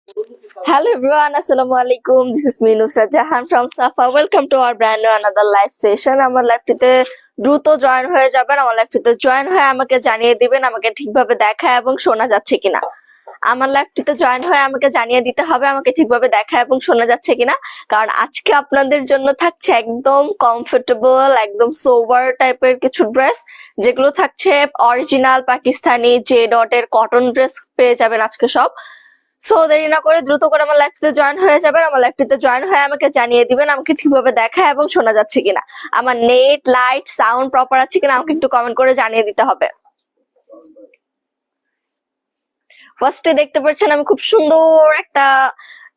Hello everyone, Assalamu alaikum. This is me Nusrat Jahan from Safa. Welcome to our brand new another live session. আমার লাইভটিতে দ্রুত join হয়ে যাবেন। আমার লাইভটিতে join হয়ে আমাকে জানিয়ে দিবেন আমাকে ঠিকভাবে দেখা এবং শোনা যাচ্ছে কিনা। আমার লাইভটিতে জয়েন হয়ে আমাকে জানিয়ে দিতে হবে আমাকে ঠিকভাবে দেখা এবং শোনা যাচ্ছে কিনা, কারণ আজকে আপনাদের জন্য থাকছে একদম কমফোর্টেবল, একদম সোবার টাইপের কিছু ড্রেস, যেগুলো থাকছে অরিজিনাল পাকিস্তানি জে ডটের কটন ড্রেস পেয়ে যাবেন আজকে সব। সো দেরি না করে দ্রুত করে আমার লাইভটিতে জয়েন হয়ে যাবেন। আমার লাইভটিতে জয়েন হয়ে আমাকে জানিয়ে দিবেন আমাকে ঠিকভাবে দেখা এবং শোনা যাচ্ছে কিনা। আমার নেট, লাইট, সাউন্ড প্রপার আছে কিনা আমাকে একটু কমেন্ট করে জানিয়ে দিতে হবে। ফার্স্টে দেখতে পাচ্ছেন আমি খুব সুন্দর একটা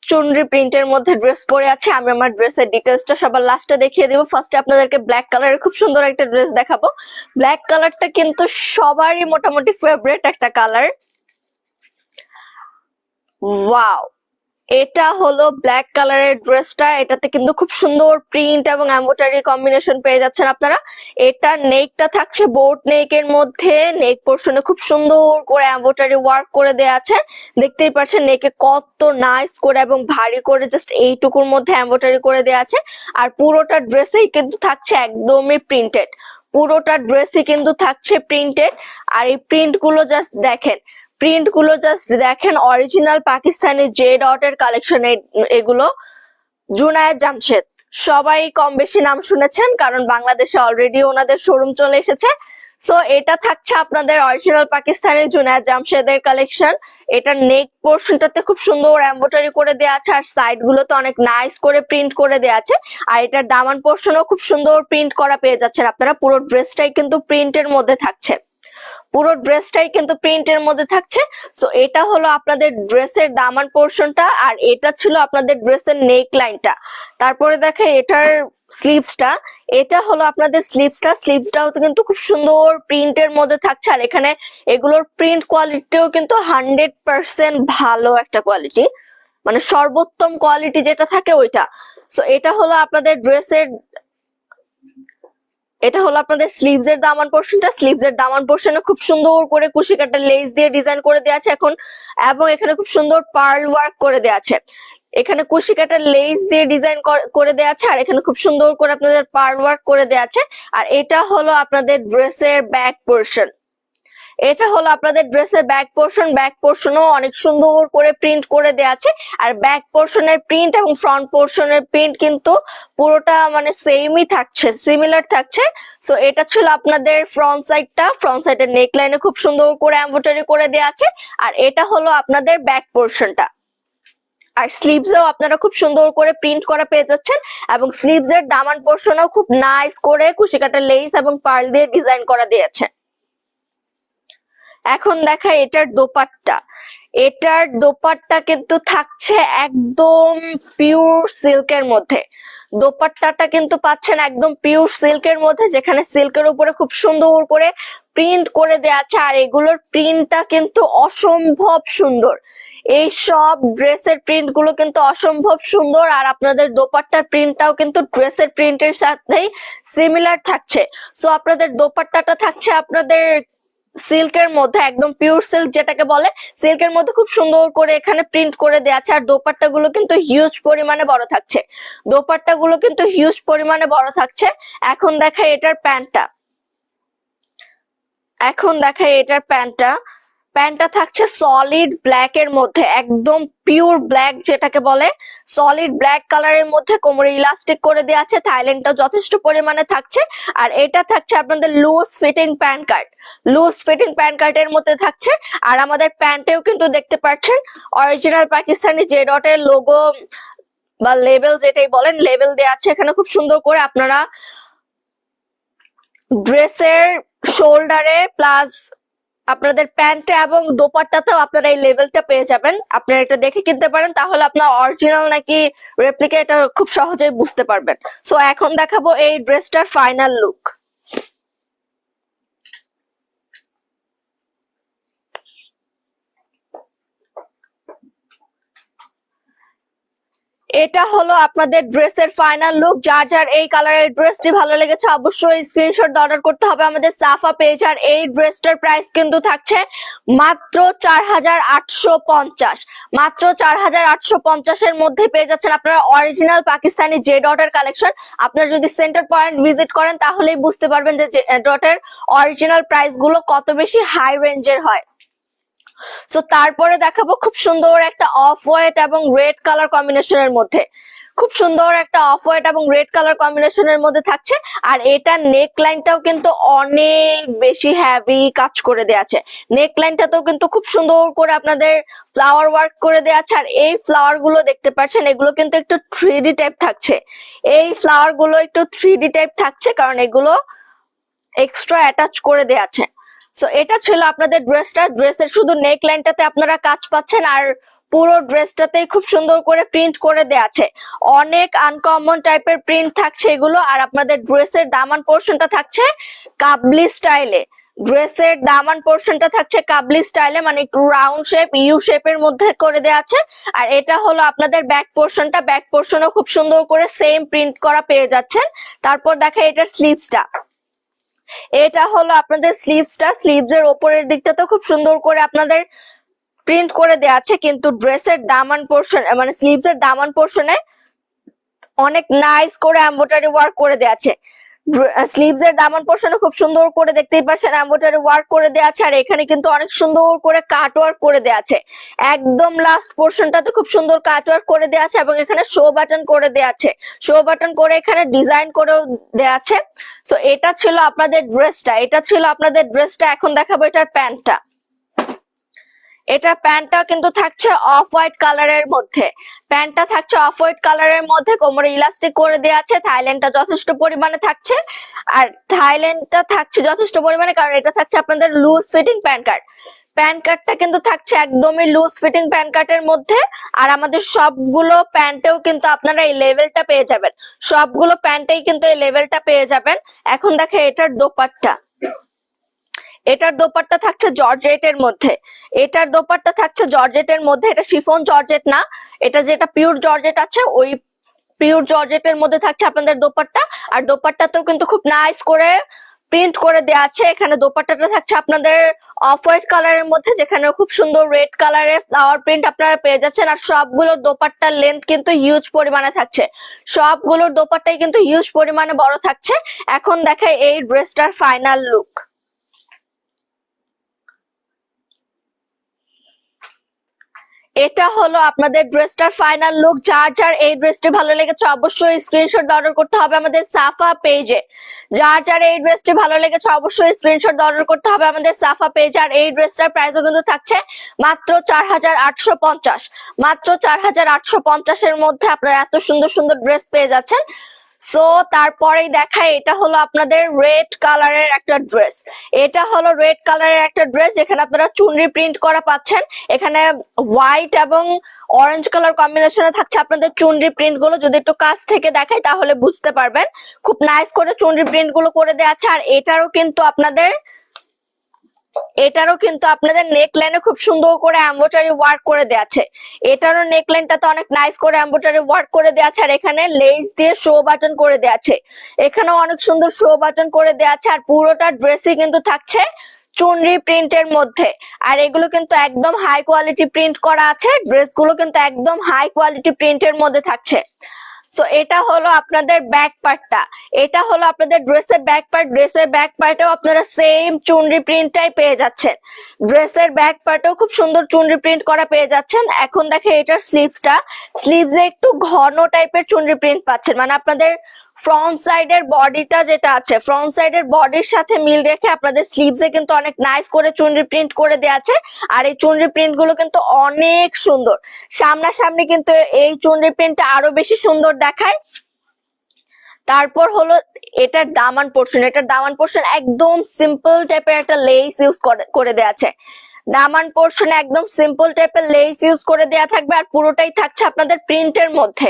চুনরি প্রিন্টের মধ্যে ড্রেস পরে আছি। আমি আমার ড্রেসের ডিটেলসটা সবার লাস্টে দেখিয়ে দিব। ফার্স্টে আপনাদেরকে ব্ল্যাক কালারের খুব সুন্দর একটা ড্রেস দেখাবো। ব্ল্যাক কালারটা কিন্তু সবারই মোটামুটি ফেভারিট একটা কালার। ওয়াও, এটা হলো ব্ল্যাক কালারের ড্রেসটা। এটাতে কিন্তু খুব সুন্দর প্রিন্ট এবং এমব্রয়ডারি কম্বিনেশন পেয়ে যাচ্ছেন আপনারা। এটা নেকটা থাকছে বোট নেকের মধ্যে, নেক পোর্শনে খুব সুন্দর করে এমব্রয়ডারি ওয়ার্ক করে দেয়া আছে। দেখতেই পাচ্ছেন নেকে কত নাইস করে এবং ভারী করে জাস্ট এইটুকুর মধ্যে এমব্রয়ডারি করে দেয়া আছে। আর পুরোটা ড্রেসেই কিন্তু থাকছে একদমই প্রিন্টেড, পুরোটা ড্রেসই কিন্তু থাকছে প্রিন্টেড। আর এই প্রিন্ট গুলো জাস্ট দেখেন, প্রিন্ট গুলো জাস্ট দেখেন, অরিজিনাল পাকিস্তানি জে ডটের কালেকশন এগুলো। জুনায়েদ জামশেদ, সবাই কম বেশি নাম শুনেছেন, কারণ বাংলাদেশে অলরেডি ওনাদের শোরুম চলে এসেছে। সো এটা থাকছে আপনাদের অরিজিনাল পাকিস্তানি জুনায়েদ জামশেদের কালেকশন। এটা নেক পোর্শনটাতে খুব সুন্দর এমব্রয়ডারি করে দেওয়া আছে, আর সাইড গুলোতে অনেক নাইস করে প্রিন্ট করে দেওয়া আছে। আর এটার দামান পোর্শনও খুব সুন্দর প্রিন্ট করা পেয়ে যাচ্ছেন আপনারা। পুরো ড্রেসটাই কিন্তু প্রিন্টের মধ্যে থাকছে, পুরো ড্রেসটাই কিন্তু প্রিন্টের মধ্যে থাকছে। সো এটা হলো আপনাদের ড্রেসের দামান পোর্শনটা, আর এটা ছিল আপনাদের ড্রেসের নেক লাইনটা। তারপরে দেখে এটার স্লিভসটা, এটা হলো আপনাদের স্লিভসটা। স্লিভসটাও কিন্তু খুব সুন্দর প্রিন্টের মধ্যে থাকছে। আর এখানে এগুলোর প্রিন্ট কোয়ালিটিও কিন্তু 100% ভালো একটা কোয়ালিটি, মানে সর্বোত্তম কোয়ালিটি যেটা থাকে ওইটা। সো এটা হলো আপনাদের ড্রেসের, এটা হলো আপনাদের স্লিভস এর দামান পোর্শনটা। স্লিভস এর দামান পোর্শনে খুব সুন্দর করে কুশি কাটা লেস দিয়ে ডিজাইন করে দেওয়া আছে এখন, এবং এখানে খুব সুন্দর পার্ল ওয়ার্ক করে দেওয়া আছে। এখানে কুশি কাটা লেস দিয়ে ডিজাইন করে দেওয়া আছে, আর এখানে খুব সুন্দর করে আপনাদের পার্ল ওয়ার্ক করে দেওয়া আছে। আর এটা হলো আপনাদের ড্রেসের ব্যাক পোর্শন, এটা হলো আপনাদের ড্রেসের ব্যাক পোর্শন। ব্যাক পোর্শনও অনেক সুন্দর করে প্রিন্ট করে দেওয়া আছে। আর ব্যাক পোর্শনের প্রিন্ট এবং ফ্রন্ট পোর্শনের প্রিন্ট কিন্তু পুরোটা মানে সেমই থাকছে, সিমিলার থাকছে। সো এটা ছিল আপনাদের ফ্রন্ট সাইডটা। ফ্রন্ট সাইডের নেক লাইনে খুব সুন্দর করে এমব্রয়ডারি করে দেওয়া আছে। আর এটা হলো আপনাদের ব্যাক পোর্শনটা। আর স্লিভসেও আপনারা খুব সুন্দর করে প্রিন্ট করা পেয়ে যাচ্ছেন, এবং স্লিভস এর দামান পোর্শনও খুব নাইস করে কুশি কাটা লেস এবং পার্ল দিয়ে ডিজাইন করা দিয়েছে। এখন দেখা এটার দোপাট্টা। এটার দোপাট্টা কিন্তু থাকছে একদম পিওর সিল্কের মধ্যে। দোপাট্টাটা কিন্তু পাচ্ছেন একদম পিওর সিল্কের মধ্যে, যেখানে সিল্কের উপরে খুব সুন্দর করে প্রিন্ট করে দেওয়া আছে। আর এগুলোর প্রিন্টটা কিন্তু অসম্ভব সুন্দর। এই সব ড্রেসের প্রিন্ট গুলো কিন্তু অসম্ভব সুন্দর। আর আপনাদের দোপাট্টার প্রিন্টটাও কিন্তু ড্রেসের প্রিন্টের সাথেই সিমিলার থাকছে। সো আপনাদের দোপাট্টাটা থাকছে আপনাদের সিল্কের মধ্যে, একদম পিওর সিল্ক যেটাকে বলে, সিল্কের মধ্যে খুব সুন্দর করে এখানে প্রিন্ট করে দেওয়া আছে। আর দোপাট্টা গুলো কিন্তু হিউজ পরিমাণে বড় থাকছে, দোপাট্টা গুলো কিন্তু হিউজ পরিমাণে বড় থাকছে। এখন দেখাই এটার প্যান্টটা, এখন দেখাই এটার প্যান্টটা। প্যান্টটা থাকছে সলিড ব্ল্যাক এর মধ্যে, একদম পিওর ব্ল্যাক যেটাকে বলে, সলিড ব্ল্যাক কালারের মধ্যে কোমরে ইলাস্টিক করে দেওয়া আছে। থাইল্যান্ডটা যথেষ্ট পরিমাণে থাকছে। আর এটা থাকছে আপনাদের loose fitting pant cut, loose fitting pant কার্ডের মধ্যে থাকছে। আর আমাদের প্যান্টেও কিন্তু দেখতে পাচ্ছেন অরিজিনাল পাকিস্তানি জে ডটের লোগো বা লেবেল যেটাই বলেন, লেবেল দেওয়া আছে এখানে খুব সুন্দর করে। আপনারা ড্রেসের শোল্ডারে প্লাস আপনাদের প্যান্টে এবং দোপাট্টাতেও আপনারা এই লেভেলটা পেয়ে যাবেন। আপনারা এটা দেখে কিনতে পারেন, তাহলে আপনার অরিজিনাল নাকি রেপ্লিকা এটা খুব সহজেই বুঝতে পারবেন। সো এখন দেখাবো এই ড্রেসটার ফাইনাল লুক। এটা হলো আপনাদের ড্রেসের ফাইনাল লুক। যার যার এই কালারের ড্রেসটি ভালো লেগেছে অবশ্যই স্ক্রিনশট অর্ডার করতে হবে আমাদের সাফা পেজ। আর এই ড্রেসটার প্রাইস কিন্তু থাকছে মাত্র 4850, মাত্র 4850 এর মধ্যে পেয়ে যাচ্ছেন আপনারা অরিজিনাল পাকিস্তানি জে ডটের কালেকশন। আপনারা যদি সেন্টার পয়েন্ট ভিজিট করেন তাহলেই বুঝতে পারবেন যে জে ডটের অরিজিনাল প্রাইস গুলো কত বেশি হাই রেঞ্জের হয়। সো তারপরে দেখাবো খুব সুন্দর একটা অফ হোয়াইট এবং রেড কালার কম্বিনেশনের মধ্যে, খুব সুন্দর একটা অফ হোয়াইট এবং রেড কালার কম্বিনেশনের মধ্যে থাকছে। আর এটা নেক লাইনটাও কিন্তু অনেক বেশি হেভি কাজ করে দেয়া আছে। নেক লাইনটাতেও কিন্তু খুব সুন্দর করে আপনাদের ফ্লাওয়ার ওয়ার্ক করে দেয়া আছে। আর এই ফ্লাওয়ার গুলো দেখতে পাচ্ছেন এগুলো কিন্তু একটু 3D টাইপ থাকছে। এই ফ্লাওয়ার গুলো একটু 3D টাইপ থাকছে কারণ এগুলো এক্সট্রা অ্যাটাচ করে দেয়া আছে। সো এটা ছিল আপনাদের ড্রেসটা। ড্রেসের শুধু নেক লাইনটাতে আপনারা কাজ পাচ্ছেন আর পুরো ড্রেসটাতেই খুব সুন্দর করে প্রিন্ট করে দেয়া আছে। অনেক আনকমন টাইপের প্রিন্ট থাকছে এগুলো। আর আপনাদের ড্রেসের দামান পোর্শনটা থাকছে কাবলি স্টাইলে। ড্রেসের দামান পোর্শনটা থাকছে কাবলি স্টাইলে, মানে একটু রাউন্ড শেপ ইউ শেপের মধ্যে করে দেয়া আছে। আর এটা হলো আপনাদের ব্যাক পোর্শনটা। ব্যাক পোর্শনও খুব সুন্দর করে সেম প্রিন্ট করা পেয়ে যাচ্ছেন। তারপর দেখা এটার স্লিভসটা। এটা হলো আপনাদের স্লিভসটা। স্লিভস এর উপরের দিকটাতে খুব সুন্দর করে আপনাদের প্রিন্ট করে দেয়া আছে, কিন্তু ড্রেসের দামান পোর্শন মানে স্লিভস এর দামান পোর্শনে অনেক নাইস করে এমব্রয়ডারি ওয়ার্ক করে দেয়া আছে। স্লিভস এর দামান পোর্শনে খুব সুন্দর করে দেখতেই পাচ্ছেন এমব্রয়ডারি ওয়ার্ক করে দেয়া আছে। আর এখানে কিন্তু অনেক সুন্দর করে কাট ওয়ার্ক করে দেয়া আছে। একদম লাস্ট পোর্শনটাতে খুব সুন্দর কাট ওয়ার্ক করে দেয়া আছে এবং এখানে শো বাটন করে দেয়া আছে। শো বাটন করে এখানে ডিজাইন করেও দেয়া আছে। সো এটা ছিল আপনাদের ড্রেসটা, এটা ছিল আপনাদের ড্রেসটা। এখন দেখাবো এটার প্যান্টটা। এটা প্যান্টটা কিন্তু থাকছে অফ হোয়াইট কালারের মধ্যে। প্যান্টটা থাকছে অফ হোয়াইট কালারের মধ্যে, কোমরে ইলাস্টিক করে দেওয়া আছে। থাইল্যান্ডটা যথেষ্ট পরিমাণে থাকছে। আর থাইল্যান্ডটা থাকছে যথেষ্ট পরিমাণে কারণ এটা থাকছে আপনাদের loose fitting pant cut. Pant কাটটা কিন্তু থাকছে একদমই লুজ ফিটিং প্যান্ট কাটের মধ্যে। আর আমাদের সবগুলো প্যান্টেও কিন্তু আপনারা এই লেভেলটা পেয়ে যাবেন। সবগুলো প্যান্টেই কিন্তু এই লেভেলটা পেয়ে যাবেন। এখন দেখে এটার দোপাট্টা। এটার দোপাট্টা থাকছে জর্জেটের মধ্যে। এটার দোপাট্টা থাকছে জর্জেটের মধ্যে। এটা শিফন জর্জেট না, এটা যেটা পিওর জর্জেট আছে ওই পিওর জর্জেটের মধ্যে থাকছে আপনাদের দোপাট্টা। আর দোপাট্টাতেও কিন্তু খুব নাইস করে প্রিন্ট করে দেওয়া আছে। এখানে দোপাট্টাটা থাকছে আপনাদের অফ হোয়াইট কালারের মধ্যে, যেখানে খুব সুন্দর রেড কালারের ফ্লাওয়ার প্রিন্ট আপনারা পেয়ে যাচ্ছেন। আর সবগুলোর দোপাট্টার লেন্থ কিন্তু হিউজ পরিমাণে থাকছে। সবগুলোর দোপাট্টাই কিন্তু হিউজ পরিমাণে বড় থাকছে। এখন দেখাই এই ড্রেসটার ফাইনাল লুক। এটা হলো আপনাদের ড্রেসটার ফাইনাল লুক। যার যার এই ড্রেসটি ভালো লেগেছে অবশ্যই স্ক্রিনশট অর্ডার করতে হবে আমাদের সাফা পেজে। যার যার এই ড্রেসটি ভালো লেগেছে অবশ্যই স্ক্রিনশট অর্ডার করতে হবে আমাদের সাফা পেজে। আর এই ড্রেসটার প্রাইসও কিন্তু থাকছে মাত্র 4850, মাত্র 4850 এর মধ্যে আপনারা এত সুন্দর সুন্দর ড্রেস পেয়ে যাচ্ছেন। সো তারপরেই দেখায় এটা হলো আপনাদের রেড কালারের একটা ড্রেস। এটা হলো রেড কালারের একটা ড্রেস যেখানে আপনারা চুনরি প্রিন্ট করা পাচ্ছেন। এখানে হোয়াইট এবং অরেঞ্জ কালার কম্বিনেশনে থাকছে আপনাদের চুনরি প্রিন্ট গুলো। যদি একটু কাছ থেকে দেখাই তাহলে বুঝতে পারবেন খুব নাইস করে চুনরি প্রিন্ট গুলো করে দেওয়া আছে। আর এটারও কিন্তু আপনাদের নেক লাইনে খুব সুন্দর করে এমব্রয়ডারি ওয়ার্ক করে দেওয়া আছে। এটারও নেক লাইনটাতে অনেক নাইস করে এমব্রয়ডারি ওয়ার্ক করে দেওয়া আছে। আর এখানে লেস দিয়ে শো বাটন করে দেওয়া আছে। এখানেও অনেক সুন্দর শো বাটন করে দেওয়া আছে। আর পুরোটা ড্রেসই কিন্তু থাকছে চুনরি প্রিন্টের মধ্যে। আর এগুলো কিন্তু একদম হাই কোয়ালিটি প্রিন্ট করা আছে। ড্রেসগুলো কিন্তু একদম হাই কোয়ালিটি প্রিন্টের মধ্যে থাকছে। সো এটা হলো আপনাদের ব্যাক পার্টটা। এটা হলো আপনাদের ড্রেসের ব্যাক পার্ট। ড্রেসের ব্যাক পার্টেও আপনারা সেম চুনরি প্রিন্টটাই পেয়ে যাচ্ছেন। ড্রেসের ব্যাক পার্টেও খুব সুন্দর চুনরি প্রিন্ট করা পেয়ে যাচ্ছেন। এখন দেখে এটার স্লিভসটা। স্লিভসে একটু ঘন টাইপের চুনরি প্রিন্ট পাচ্ছেন, মানে আপনাদের ফ্রন্ট সাইডের বডিটা যেটা আছে ফ্রন্ট সাইডের বডির সাথে মিল রেখে আপনাদের স্লিভসে কিন্তু অনেক নাইস করে চুনরি প্রিন্ট করে দেওয়া আছে। আর এই চুনরি প্রিন্ট গুলো কিন্তু অনেক সুন্দর। সামনাসামনি কিন্তু এই চুনরি প্রিন্টটা আরো বেশি সুন্দর দেখায়। তারপর হলো এটার দামান পোর্শন। এটার দামান পোর্শন একদম সিম্পল টাইপের একটা লেস ইউজ করে দেওয়া আছে। দামান পোর্শনে একদম সিম্পল টাইপের লেস ইউজ করে দেয়া থাকবে। আর পুরোটাই থাকছে আপনাদের প্রিন্টের মধ্যে।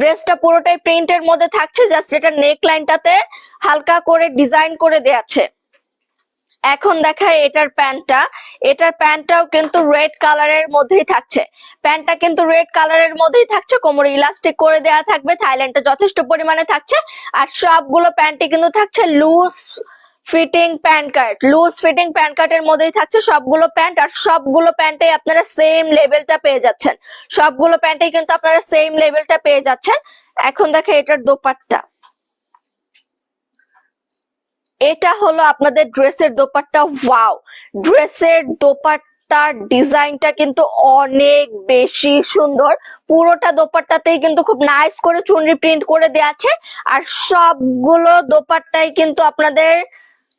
ড্রেসটা পুরোটাই প্রিন্টের মধ্যে থাকছে, জাস্ট এটা নেক লাইনটাতে হালকা করে ডিজাইন করে দেয়া আছে। এখন দেখায় এটার প্যান্টটা। এটার প্যান্টটাও কিন্তু রেড কালারের মধ্যেই থাকছে। প্যান্টটা কিন্তু রেড কালারের মধ্যেই থাকছে, কোমরে ইলাস্টিক করে দেয়া থাকবে, থাইল্যান্ডটা যথেষ্ট পরিমাণে থাকছে। আর সবগুলো প্যান্টই কিন্তু থাকছে loose fitting pant cut. Loose fitting pant কাটের মধ্যেই থাকছে সবগুলো প্যান্ট। আর সবগুলো প্যান্টেই আপনারা সেম লেভেলটা পেয়ে যাচ্ছেন। সবগুলো প্যান্টেই কিন্তু আপনারা সেম লেভেলটা পেয়ে যাচ্ছেন। এখন দেখে এটার দোপাট্টা। এটা হলো আপনাদের ড্রেসের দোপাট্টা। ওয়াও, ড্রেসের দোপাট্টার ডিজাইনটা কিন্তু অনেক বেশি সুন্দর। পুরোটা দোপাট্টাতেই কিন্তু খুব নাইস করে চুনরি প্রিন্ট করে দেওয়া আছে। আর সবগুলো দোপাট্টাই কিন্তু আপনাদের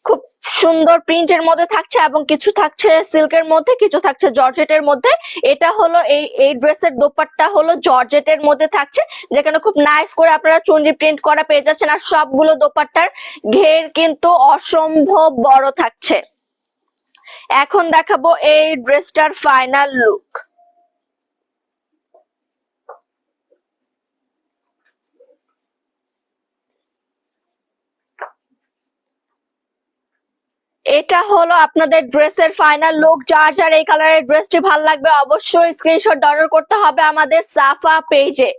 খুব সুন্দর প্রিন্টের মধ্যে থাকছে, এবং কিছু থাকছে সিল্কের মধ্যে, কিছু থাকছে জর্জেটের মধ্যে। এটা হলো এই ড্রেসের দোপাট্টা হলো জর্জেটের মধ্যে থাকছে, যেখানে খুব নাইস করে আপনারা চুনরি প্রিন্ট করা পেয়ে যাচ্ছেন। আর সবগুলো দোপাট্টার ঘের কিন্তু অসম্ভব বড় থাকছে। এখন দেখাবো এই ড্রেসটার ফাইনাল লুক। এটা হলো আপনাদের ড্রেসের ফাইনাল লুক। যার যার এই কালারের ড্রেসটি ভালো লাগবে অবশ্যই স্ক্রিনশট অর্ডার করতে হবে আমাদের সাফা পেজে।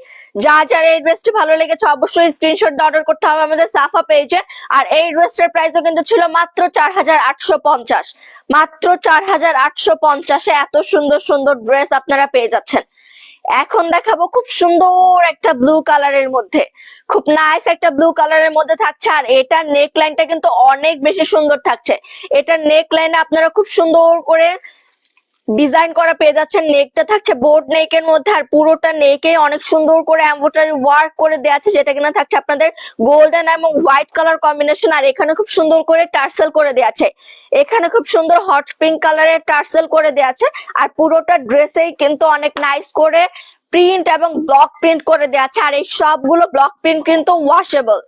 যার যার এই ড্রেসটি ভালো লেগেছে অবশ্যই স্ক্রিনশট অর্ডার করতে হবে আমাদের সাফা পেজে। আর এই ড্রেসটার প্রাইসও কিন্তু ছিল মাত্র 4850। মাত্র 4850-এ এত সুন্দর সুন্দর ড্রেস আপনারা পেয়ে যাচ্ছেন। এখন দেখাবো খুব সুন্দর একটা ব্লু কালারের মধ্যে, খুব নাইস একটা ব্লু কালারের মধ্যে থাকছে। আর এটার নেক লাইনটা কিন্তু অনেক বেশি সুন্দর থাকছে। এটার নেক লাইনে আপনারা খুব সুন্দর করে ডিজাইন করা পেয়ে যাচ্ছেন। নেকটা থাকছে বোর্ড নেকের মধ্যে, আর পুরোটা নেকে অনেক সুন্দর করে এমব্রয়ডারি ওয়ার্ক করে দেওয়া আছে, যেটা কিনা থাকছে আপনাদের গোল্ডেন এবং হোয়াইট কালার কম্বিনেশন। আর এখানে খুব সুন্দর করে টার্সেল করে দেওয়া আছে। এখানে খুব সুন্দর হট পিঙ্ক কালারের টার্সেল করে দেওয়া আছে। আর পুরোটা ড্রেসেই কিন্তু অনেক নাইস করে প্রিন্ট এবং ব্লক প্রিন্ট করে দেওয়া আছে। আর এই সবগুলো ব্লক প্রিন্ট কিন্তু ওয়াশেবল।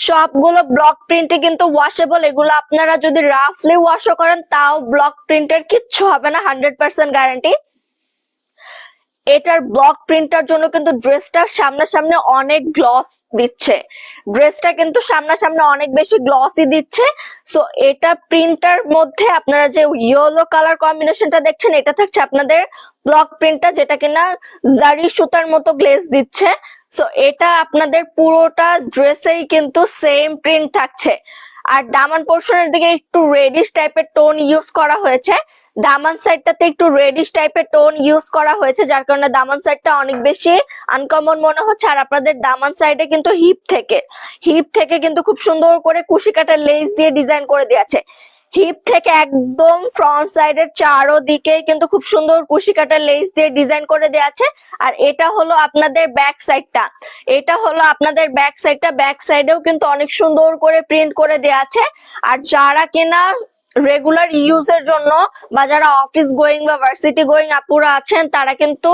সবগুলো ব্লক প্রিন্টে কিন্তু ওয়াশেবল। এগুলো আপনারা যদি রাফলি ওয়াশও করেন তাও ব্লক প্রিন্টের কিচ্ছু হবে না, 100% গ্যারান্টি। এটার ব্লক প্রিন্টার জন্য কিন্তু ড্রেসটা সামনাসামনি অনেক গ্লস দিচ্ছে। ড্রেসটা কিন্তু সামনাসামনি অনেক বেশি গ্লসি দিচ্ছে। সো এটা প্রিন্টার মধ্যে আপনারা যে ইয়েলো কালার কম্বিনেশনটা দেখছেন, এটা থাকছে আপনাদের ব্লক প্রিন্টার, যেটা কিনা জারি সুতার মতো গ্লেজ দিচ্ছে। সো এটা আপনাদের পুরোটা ড্রেসেই কিন্তু সেম প্রিন্ট থাকছে। আর দামান পোর্শনের দিকে একটু রেডিশ টাইপের টোন ইউজ করা হয়েছে। দামান সাইডটাতে একটু রেডিশ টাইপের টোন ইউজ করা হয়েছে, যার কারণে দামান সাইডটা অনেক বেশি আনকমন মনে হচ্ছে। আর আপনাদের দামান সাইডে কিন্তু হিপ থেকে কিন্তু খুব সুন্দর করে কুশি কাটার লেস দিয়ে ডিজাইন করে দিয়েছে। হিপ থেকে একদম ফ্রন্ট সাইডের চারোদিকেই কিন্তু খুব সুন্দর কুশি কাটার লেস দিয়ে ডিজাইন করে দেওয়া আছে। আর এটা হলো আপনাদের ব্যাক সাইডটা। এটা হলো আপনাদের ব্যাক সাইডটা। ব্যাক সাইডেও কিন্তু অনেক সুন্দর করে প্রিন্ট করে দেওয়া আছে। আর যারা কিনা রেগুলার ইউজের জন্য বা যারা অফিস গোয়িং বা ভার্সিটি গোয়িং আপুরা আছেন, তারা কিন্তু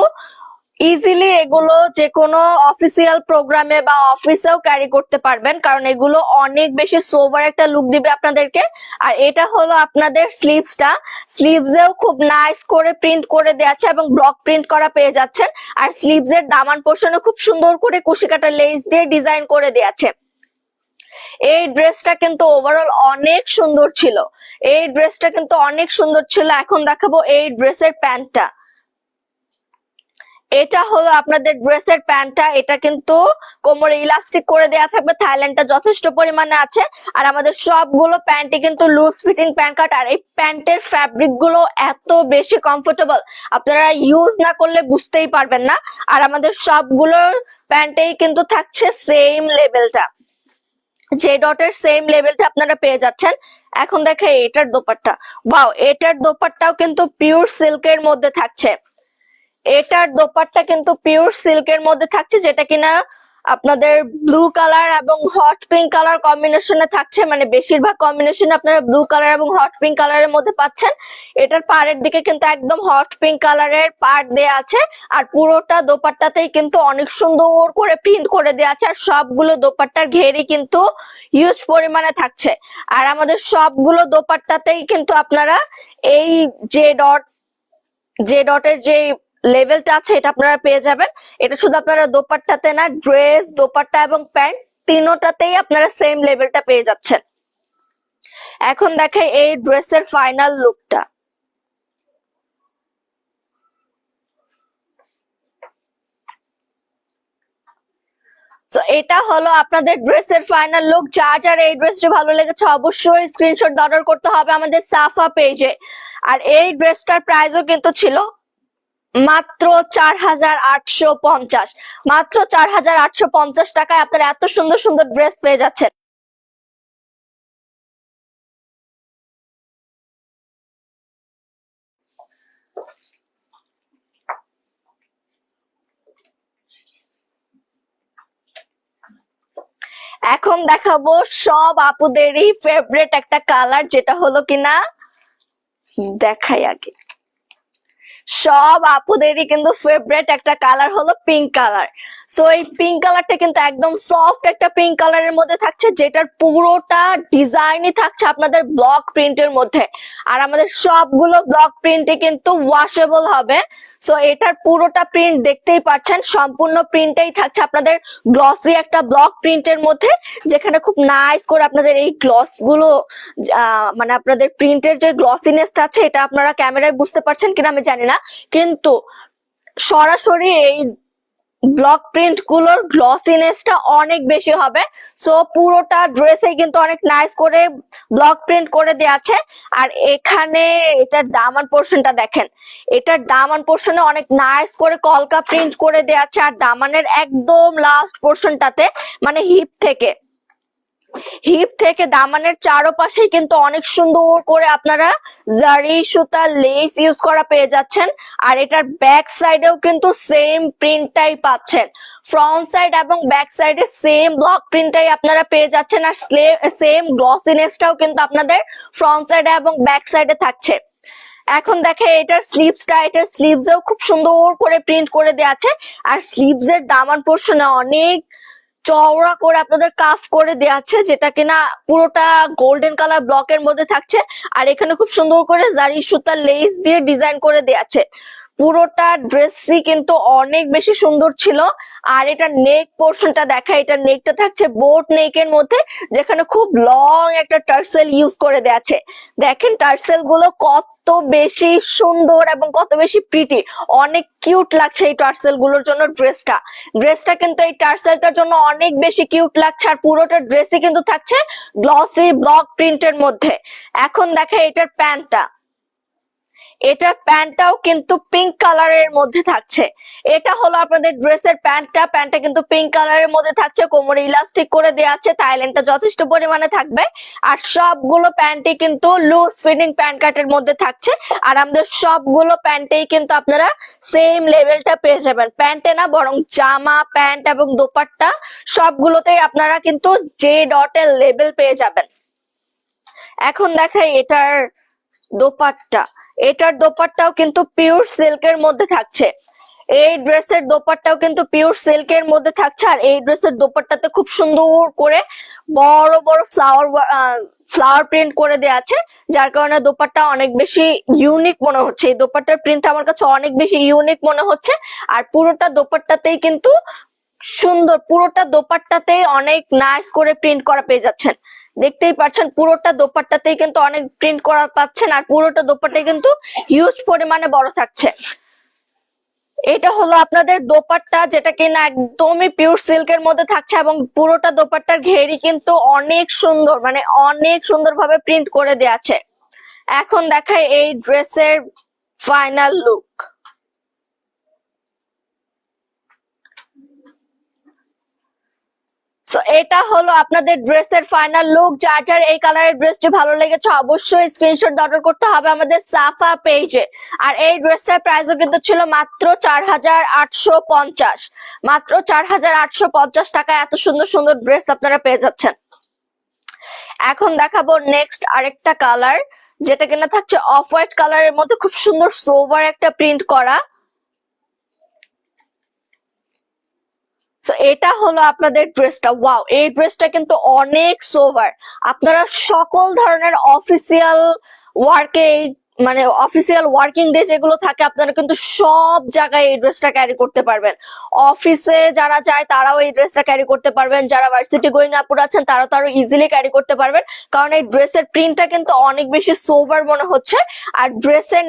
ইজিলি এগুলো যে কোনো অফিসিয়াল প্রোগ্রামে বা অফিসেও ক্যারি করতে পারবেন, কারণ এগুলো অনেক বেশি সোবার একটা লুক দিবে আপনাদেরকে। আর এটা হলো আপনাদের স্লিভসটা। স্লিভসেও খুব নাইস করে প্রিন্ট করে দেওয়া আছে এবং ব্লক প্রিন্ট করা পেয়ে যাচ্ছেন। আর স্লিভসের দামান পোর্শনে খুব সুন্দর করে কুশি কাটা লেস দিয়ে ডিজাইন করে দেওয়া আছে। এই ড্রেসটা কিন্তু ওভারঅল অনেক সুন্দর ছিল। এই ড্রেসটা কিন্তু অনেক সুন্দর ছিল। এখন দেখাবো এই ড্রেসের প্যান্টটা। এটা হলো আপনাদের ড্রেসের প্যান্টটা। এটা কিন্তু কোমরে ইলাস্টিক করে দেয়া থাকবে, থাইল্যান্ডটা যথেষ্ট পরিমাণে আছে। আর আমাদের সবগুলো প্যান্টই কিন্তু লুজ ফিটিং প্যান্ট কাট। আর এই প্যান্টের ফ্যাব্রিক গুলো এত বেশি কমফোর্টেবল, আপনারা ইউজ না করলে বুঝতেই পারবেন না। আর আমাদের সবগুলো প্যান্টেই কিন্তু থাকছে সেম লেভেলটা, যে ডটের সেম লেভেলটা আপনারা পেয়ে যাচ্ছেন। এখন দেখে এটার দোপাট্টা। ওয়াও, এটার দোপাট্টাও কিন্তু পিওর সিল্কের মধ্যে থাকছে। এটার দোপাট্টা কিন্তু পিওর সিল্কের মধ্যে থাকছে, যেটা কিনা আপনাদের ব্লু কালার এবং হট পিঙ্ক কালার কম্বিনেশনে থাকছে। মানে বেশিরভাগ কম্বিনেশনে আপনারা ব্লু কালার এবং হট পিঙ্ক কালারের মধ্যে পাচ্ছেন। এটার পাড়ের দিকে কিন্তু একদম হট পিঙ্ক কালারের পাড় দেয়া আছে। আর পুরোটা দোপাট্টাতেই কিন্তু অনেক সুন্দর করে প্রিন্ট করে দেওয়া আছে। আর সবগুলো দোপাট্টার ঘেরই কিন্তু হিউজ পরিমাণে থাকছে। আর আমাদের সবগুলো দোপাট্টাতেই কিন্তু আপনারা এই যে ডটের যে লেভেলটা আছে এটা আপনারা পেয়ে যাবেন। এটা শুধু আপনারা দোপাট্টাতে না, ড্রেস, দোপাট্টা এবং প্যান্ট তিনোটাতেই আপনারা সেম লেভেলটা পেয়ে যাচ্ছেন। এখন দেখাই এই ড্রেসের ফাইনাল লুকটা। তো এটা হলো আপনাদের ড্রেসের ফাইনাল লুক। যার যার এই ড্রেসটা ভালো লেগেছে অবশ্যই স্ক্রিনশট অর্ডার করতে হবে আমাদের সাফা পেজে। আর এই ড্রেসটার প্রাইসও কিন্তু ছিল মাত্র 4850, মাত্র 4850 টাকায় আপনারা এত সুন্দর সুন্দর ড্রেস পেয়ে যাচ্ছেন। এখন দেখাবো সব আপুদেরই ফেভারিট একটা কালার, যেটা হলো কিনা দেখাই আগে। সব আপুদেরই কিন্তু ফেভারিট একটা কালার হলো পিঙ্ক কালার। সো এই পিঙ্ক কালারটা কিন্তু একদম সফট একটা পিঙ্ক কালারের মধ্যে থাকছে, যেটার পুরোটা ডিজাইনই থাকছে আপনাদের ব্লক প্রিন্টের মধ্যে। আর আমাদের সবগুলো ব্লক প্রিন্টে কিন্তু ওয়াশেবল হবে। সো এটার পুরোটা প্রিন্ট দেখতেই পাচ্ছেন, সম্পূর্ণ প্রিন্টটাই থাকছে আপনাদের গ্লসি একটা ব্লক প্রিন্টের মধ্যে, যেখানে খুব নাইস করে আপনাদের এই গ্লস গুলো মানে আপনাদের প্রিন্টের যে গ্লসিনেসটা আছে এটা আপনারা ক্যামেরায় বুঝতে পারছেন কিনা আমি জানি না, কিন্তু সরাসরি এই ব্লক প্রিন্ট গুলোর গ্লসিনেসটা অনেক বেশি হবে। সো পুরোটা ড্রেসে কিন্তু অনেক নাইস করে ব্লক প্রিন্ট করে দেওয়া আছে। আর এখানে এটার দামান পোর্শনটা দেখেন, এটার দামান পোর্শনে অনেক নাইস করে কলকা প্রিন্ট করে দেওয়া আছে। আর দামানের একদম লাস্ট পোর্শনটাতে মানে হিপ থেকে দামানের চারপাশেই কিন্তু অনেক সুন্দর করে আপনারা জারি সুতা লেস ইউজ করা পেয়ে যাচ্ছেন। আর এটার ব্যাক সাইডেও কিন্তু সেম প্রিন্টটাই পাচ্ছেন, ফ্রন্ট সাইড এবং ব্যাক সাইডে সেম ব্লক প্রিন্টটাই আপনারা পেয়ে যাচ্ছেন। আর সেম গ্লসিনেসটাও কিন্তু আপনাদের ফ্রন্ট সাইডে এবং ব্যাক সাইডে থাকছে। এখন দেখে এটার স্লিভসটা, এটার স্লিভসেও খুব সুন্দর করে প্রিন্ট করে দেওয়া আছে। আর স্লিভসের দামান পোর্শনে অনেক চওড়া করে আপনাদের কাফ করে দেওয়া আছে, যেটা কিনা পুরোটা গোল্ডেন কালার ব্লকের মধ্যে থাকছে। আর এখানে খুব সুন্দর করে জারি সুতার লেস দিয়ে ডিজাইন করে দেওয়া আছে। পুরোটা ড্রেসই কিন্তু অনেক বেশি সুন্দর ছিল। আর এটা নেক পোর্শনটা দেখা, এটা নেকটা থাকছে বোট নেকের মধ্যে, যেখানে খুব লং একটা টার্সেল ইউজ করে দেওয়া আছে। দেখেন টার্সেল গুলো কত বেশি সুন্দর এবং কত বেশি প্রিটি, অনেক কিউট লাগছে এই টার্সেল গুলোর জন্য। ড্রেসটা কিন্তু এই টার্সেলটার জন্য অনেক বেশি কিউট লাগছে। আর পুরোটা ড্রেসই কিন্তু থাকছে গ্লসি ব্লক প্রিন্টের মধ্যে। এখন দেখে এটার প্যান্টটা, এটার প্যান্টটাও কিন্তু পিঙ্ক কালারের মধ্যে থাকছে। এটা হলো আপনাদের ড্রেসের প্যান্টটা কিন্তু পিঙ্ক কালারের মধ্যে থাকছে, কোমরে ইলাস্টিক করে দেওয়া আছে, থাইল্যান্ডটা যথেষ্ট পরিমাণে থাকবে। আর সবগুলো প্যান্টই কিন্তু লুজ ফিটিং প্যান্ট কাটের মধ্যে থাকছে। আর আমাদের সবগুলো প্যান্টেই কিন্তু আপনারা সেম লেভেলটা পেয়ে যাবেন, প্যান্টে না বরং জামা প্যান্ট এবং দোপাট্টা সবগুলোতেই আপনারা কিন্তু জে ডটের লেভেল পেয়ে যাবেন। এখন দেখাই এটার দোপাট্টা, এটার দোপাট্টাও কিন্তু পিওর সিল্কের মধ্যে থাকছে। এই ড্রেসের দোপাট্টাও কিন্তু পিওর সিল্কের মধ্যে থাকছে। আর এই ড্রেসের দোপাট্টাতে খুব সুন্দর করে বড় বড় ফ্লাওয়ার প্রিন্ট করে দেওয়া আছে, যার কারণে দোপাট্টা অনেক বেশি ইউনিক মনে হচ্ছে। এই দোপাট্টার প্রিন্ট আমার কাছে অনেক বেশি ইউনিক মনে হচ্ছে। আর পুরোটা দোপাট্টাতেই কিন্তু সুন্দর, পুরোটা দোপাট্টাতেই অনেক নাইস করে প্রিন্ট করা পেয়ে যাচ্ছেন। দেখতেই পাচ্ছেন পুরোটা দোপাট্টাতেই কিন্তু অনেক প্রিন্ট করা পাচ্ছেন। আর পুরোটা দোপাট্টায় কিন্তু হিউজ পরিমাণে বড় থাকছে। এটা হলো আপনাদের দোপাট্টা, যেটা কিনা একদমই পিওর সিল্কের মধ্যে থাকছে এবং পুরোটা দোপাট্টার ঘেরি কিন্তু অনেক সুন্দর, মানে অনেক সুন্দর ভাবে প্রিন্ট করে দেওয়া আছে। এখন দেখাই এই ড্রেসের ফাইনাল লুক। সো এটা হলো আপনাদের ড্রেসের ফাইনাল লুক। যার যার এই কালারের ড্রেসটি ভালো লেগেছে অবশ্যই স্ক্রিনশট অর্ডার করতে হবে আমাদের সাফা পেজে। আর এই ড্রেসটার প্রাইসও কিন্তু ছিল মাত্র 4850, মাত্র 4850 টাকায় এত সুন্দর সুন্দর ড্রেস আপনারা পেয়ে যাচ্ছেন। এখন দেখাবো নেক্সট আরেকটা কালার, যেটা কিনা থাকছে অফ হোয়াইট কালারের মধ্যে খুব সুন্দর সোভার একটা প্রিন্ট করা। এটা হলো আপনাদের ড্রেসটা। ওয়াও, এই ড্রেসটা কিন্তু অনেক সোভার। আপনারা সকল ধরনের অফিসিয়াল ওয়ার্কে এই মানে অফিসিয়াল ওয়ার্কিং ডে যেগুলো থাকে আপনারা কিন্তু সব জায়গায় এই ড্রেসটা ক্যারি করতে পারবেন। অফিসে যারা যায় তারাও এই ড্রেসটা ক্যারি করতে পারবেন, যারা ভার্সিটি গোয়িং আপুরা আছেন তারাও তারও ইজিলি ক্যারি করতে পারবেন, কারণ এই ড্রেসের প্রিন্টটা কিন্তু অনেক বেশি সোভার মনে হচ্ছে। আর ড্রেসের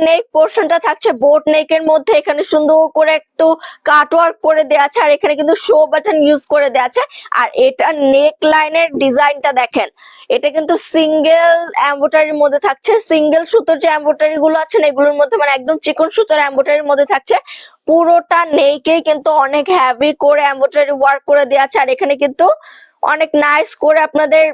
নেক পোর্শনটা থাকছে বোট নেকের মধ্যে, এখানে সুন্দর করে একটু কাট ওয়ার্ক করে দেওয়া আছে, আর এখানে কিন্তু শো বাটন ইউজ করে দেওয়া আছে। আর এটা নেক লাইনের ডিজাইনটা দেখেন, এটা কিন্তু সিঙ্গেল এমব্রয়ডারির মধ্যে থাকছে, সিঙ্গেল সুতোর যে এমব্রয়ডারি গুলো আছে এগুলোর মধ্যে মানে একদম চিকন সুতোর এমব্রয়ডারির মধ্যে থাকছে। পুরোটা নেকেই কিন্তু অনেক হেভি করে এমব্রয়ডারি ওয়ার্ক করে দেওয়া আছে, আর এখানে কিন্তু অনেক নাইস করে আপনাদের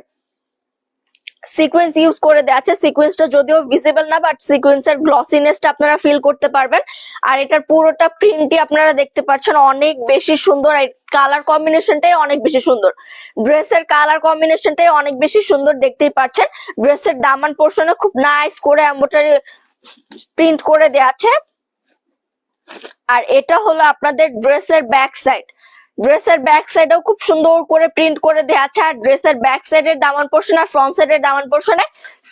সিকোয়েন্স ইউজ করে দেওয়া আছে। সিকোয়েন্সটা যদিও ভিজিবল না, বাট সিকোয়েন্সের গ্লসিনেসটা আপনারা ফিল করতে পারবেন। আর এটার পুরোটা প্রিন্টই আপনারা দেখতে পাচ্ছেন অনেক বেশি সুন্দর, কালার কম্বিনেশনটাই অনেক বেশি সুন্দর, ড্রেসের কালার কম্বিনেশনটাই অনেক বেশি সুন্দর, দেখতেই পাচ্ছেন। ড্রেসের দামান পোর্শনে খুব নাইস করে এমব্রয়ডারি প্রিন্ট করে দেওয়া আছে। আর এটা হলো আপনাদের ড্রেসের ব্যাক সাইড, ড্রেসের ব্যাক সাইডেও খুব সুন্দর করে প্রিন্ট করে দেওয়া আছে। আর ড্রেসের ব্যাক সাইডের দামান পোর্শন আর ফ্রন্ট সাইডের দামান পোর্শনে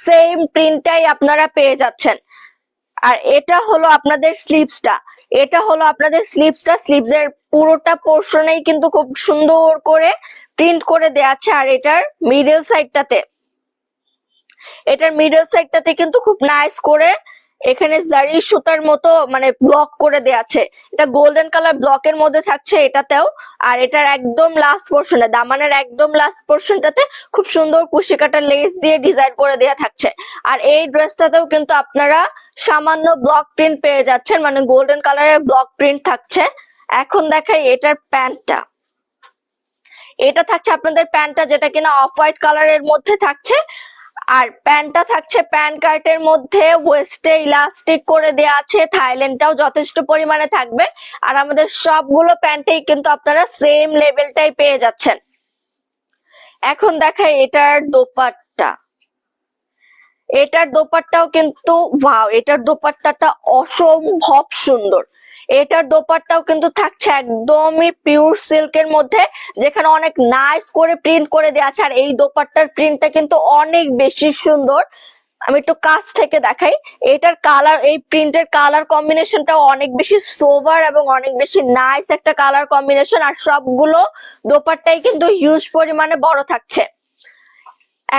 সেম প্রিন্টটাই আপনারা পেয়ে যাচ্ছেন। আর এটা হলো আপনাদের স্লিভসটা, স্লিভসের পুরোটা পোর্শনেই কিন্তু খুব সুন্দর করে প্রিন্ট করে দেওয়া আছে। আর এটার মিডল সাইডটাতে কিন্তু খুব নাইস করে এখানে জারি সুতার মতো মানে ব্লক করে দেয়া আছে, এটা গোল্ডেন কালার ব্লকের মধ্যে থাকছে এটাতেও। আর এটার একদম লাস্ট পোর্শনে, দামানের একদম লাস্ট পোর্শনটাতে খুব সুন্দর কুশি কাটা লেস দিয়ে ডিজাইন করে দেয়া থাকছে। আর এই ড্রেসটাতেও কিন্তু আপনারা সামান্য ব্লক প্রিন্ট পেয়ে যাচ্ছেন, মানে গোল্ডেন কালারের ব্লক প্রিন্ট থাকছে। এখন দেখাই এটার প্যান্টটা, এটা থাকছে আপনাদের প্যান্টটা, যেটা কিনা অফ হোয়াইট কালারের মধ্যে থাকছে। আর প্যান্টটা থাকছে প্যান্ট কার্টের মধ্যে, ওয়েস্টে ইলাস্টিক করে দেয়া আছে, থাইল্যান্ডটাও যথেষ্ট পরিমাণে থাকবে। আর আমাদের সবগুলো প্যান্টেই কিন্তু আপনারা সেম লেভেলটাই পেয়ে যাচ্ছেন। এখন দেখাই এটার দোপাট্টাও কিন্তু ওয়াও, এটার দোপাট্টাটা অসম্ভব সুন্দর। এটার দোপাট্টাও কিন্তু থাকছে একদমই পিওর সিল্কের মধ্যে, যেখানে অনেক নাইস করে প্রিন্ট করে দেওয়া আছে। আর এই দোপাট্টার প্রিন্টটা কিন্তু অনেক বেশি সুন্দর, আমি একটু কাছ থেকে দেখাই। এটার কালার, এই প্রিন্টের কালার কম্বিনেশনটাও অনেক বেশি সোভার এবং অনেক বেশি নাইস একটা কালার কম্বিনেশন। আর সবগুলো দোপাট্টাই কিন্তু হিউজ পরিমাণে বড় থাকছে।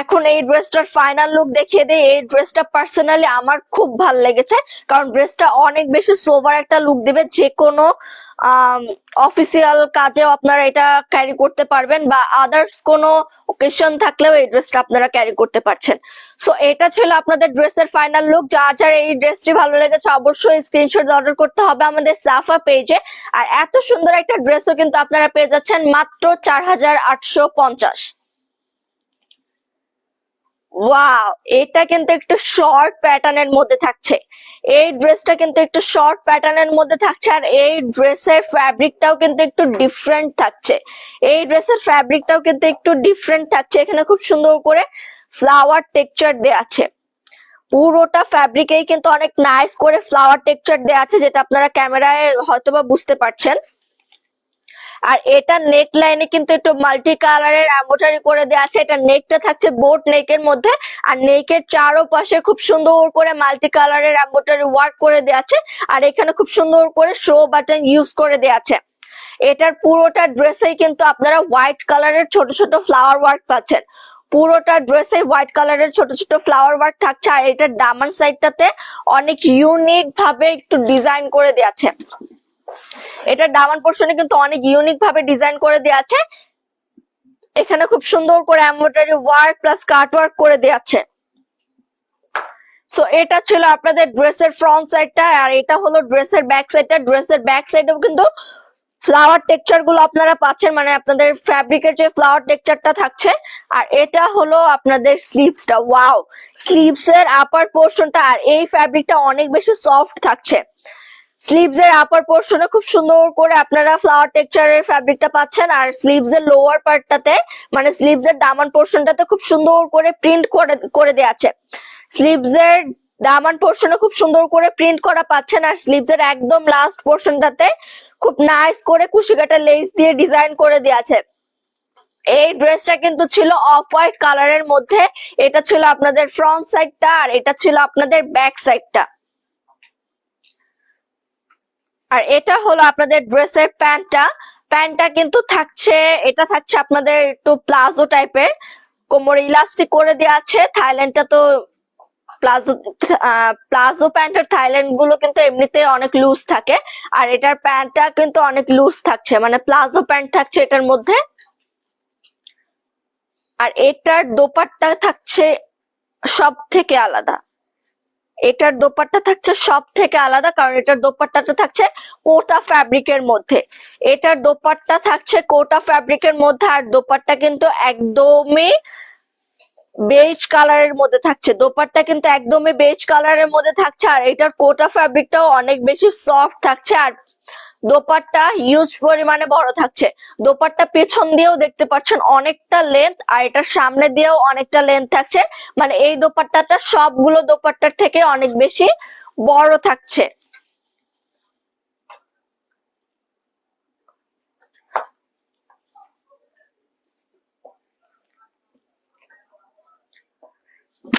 এখন এই ড্রেসটার ফাইনাল লুক দেখিয়ে দেই। এই ড্রেসটা পার্সোনালি আমার খুব ভালো লেগেছে, কারণ ড্রেসটা অনেক বেশি সোভার একটা লুক দিবে। যে কোনো অফিসিয়াল কাজেও আপনারা এটা ক্যারি করতে পারবেন, বা আদার্স কোনো ওকেশন থাকলেও এই ড্রেসটা আপনারা ক্যারি করতে পারছেন। সো এটা ছিল আপনাদের ড্রেসের ফাইনাল লুক। যার যার এই ড্রেসটি ভালো লেগেছে অবশ্যই স্ক্রিনশট অর্ডার করতে হবে আমাদের সাফা পেজে। আর এত সুন্দর একটা ড্রেসও কিন্তু আপনারা পেয়ে যাচ্ছেন মাত্র 4850। ওয়াও, এটা কিন্তু একটু শর্ট প্যাটার্নের মধ্যে থাকছে, এই ড্রেসটা কিন্তু একটু শর্ট প্যাটার্নের মধ্যে থাকছে। আর এই ড্রেসের ফ্যাব্রিকটাও কিন্তু একটু ডিফারেন্ট থাকছে, এখানে খুব সুন্দর করে ফ্লাওয়ার টেক্সচার দেয়া আছে, পুরোটা ফ্যাব্রিকেই কিন্তু অনেক নাইস করে ফ্লাওয়ার টেক্সচার দেয়া আছে, যেটা আপনারা ক্যামেরায় হয়তোবা বুঝতে পারছেন। আর এটা নেক লাইনে কিন্তু একটু মাল্টি কালারের এমব্রয়ডারি করে দেওয়া আছে। এটা নেকটা থাকছে বোট নেকের মধ্যে, আর নেকের চারপাশে খুব সুন্দর করে মাল্টি কালারের এমব্রয়ডারি ওয়ার্ক করে দেওয়া আছে। আর এখানে খুব সুন্দর করে শো বাটন ইউজ করে দেওয়া আছে। এটার পুরোটা ড্রেসেই কিন্তু আপনারা হোয়াইট কালারের ছোট ছোট ফ্লাওয়ার ওয়ার্ক পাচ্ছেন, পুরোটা ড্রেসে হোয়াইট কালারের ছোট ছোট ফ্লাওয়ার ওয়ার্ক থাকছে। আর এটার দামান সাইডটাতে অনেক ইউনিক ভাবে একটু ডিজাইন করে দেওয়া আছে, এটার দামান পোর্শনে কিন্তু অনেক ইউনিক ভাবে ডিজাইন করে দেওয়া আছে। এখানে খুব সুন্দর করে এমব্রয়ডারি ওয়ার্ক প্লাস কাট ওয়ার্ক করে দেওয়া আছে। সো এটা ছিল আপনাদের ড্রেসের ফ্রন্ট সাইডটা, আর এটা হলো ড্রেসের ব্যাক সাইডটা। ড্রেসের ব্যাক সাইডেও কিন্তু ফ্লাওয়ার টেক্সচার গুলো আপনারা পাচ্ছেন, মানে আপনাদের ফ্যাব্রিকের যে ফ্লাওয়ার টেক্সচারটা থাকছে। আর এটা হলো আপনাদের স্লিভসটা, ওয়াও, স্লিভস এর আপার পোর্শনটা, আর এই ফ্যাব্রিকটা অনেক বেশি সফট থাকছে। স্লিভস এর আপার পোর্শনে খুব সুন্দর করে আপনারা ফ্লাওয়ার টেক্সচারের ফ্যাব্রিকটা পাচ্ছেন। আর স্লিভস এর লোয়ার পার্টটাতে, মানে স্লিভস এর দামান পোর্শনটাতে খুব সুন্দর করে প্রিন্ট করে দেওয়া আছে। স্লিভস এর দামান পোর্শনে খুব সুন্দর করে প্রিন্ট করা পাচ্ছেন। আর স্লিভস এর একদম লাস্ট পোর্শনটাতে খুব নাইস করে কুশি কাটা লেস দিয়ে ডিজাইন করে দেওয়া আছে। এই ড্রেসটা কিন্তু ছিল অফ হোয়াইট কালারের মধ্যে। এটা ছিল আপনাদের ফ্রন্ট সাইডটা আর এটা ছিল আপনাদের ব্যাক সাইডটা। আর এটা হলো আপনাদের ড্রেসের প্যান্টটা। প্যান্টটা কিন্তু থাকছে, এটা থাকছে আপনাদের একটু প্লাজো টাইপের, কোমরে ইলাস্টিক করে দেওয়া আছে। থাইল্যান্ডটা তো প্লাজো প্লাজো প্যান্টের থাইল্যান্ড গুলো কিন্তু এমনিতে অনেক লুজ থাকে, আর এটার প্যান্টটা কিন্তু অনেক লুজ থাকছে, মানে প্লাজো প্যান্ট থাকছে এটার মধ্যে। আর এটার দোপাট্টা থাকছে সব থেকে আলাদা। এটার দোপাট্টা থাকছে সব থেকে আলাদা, কারণ এটার দোপাট্টাটা থাকছে কোটা ফ্যাব্রিকের মধ্যে। এটার দোপাট্টা থাকছে কোটা ফ্যাব্রিকের মধ্যে, আর দোপাট্টা কিন্তু একদমই বেজ কালারের মধ্যে থাকছে। দোপাট্টা কিন্তু একদমই বেজ কালারের মধ্যে থাকছে, আর এটার কোটা ফ্যাব্রিকটাও অনেক বেশি সফট থাকছে। আর দোপাট্টা হিউজ পরিমাণে বড় থাকছে। দোপাট্টা পেছন দিয়েও দেখতে পাচ্ছেন অনেকটা লেন্থ, আর এটার সামনে দিয়েও অনেকটা লেন্থ থাকছে। মানে এই দোপাট্টাটা সবগুলো দোপাট্টার থেকে অনেক বেশি বড় থাকছে।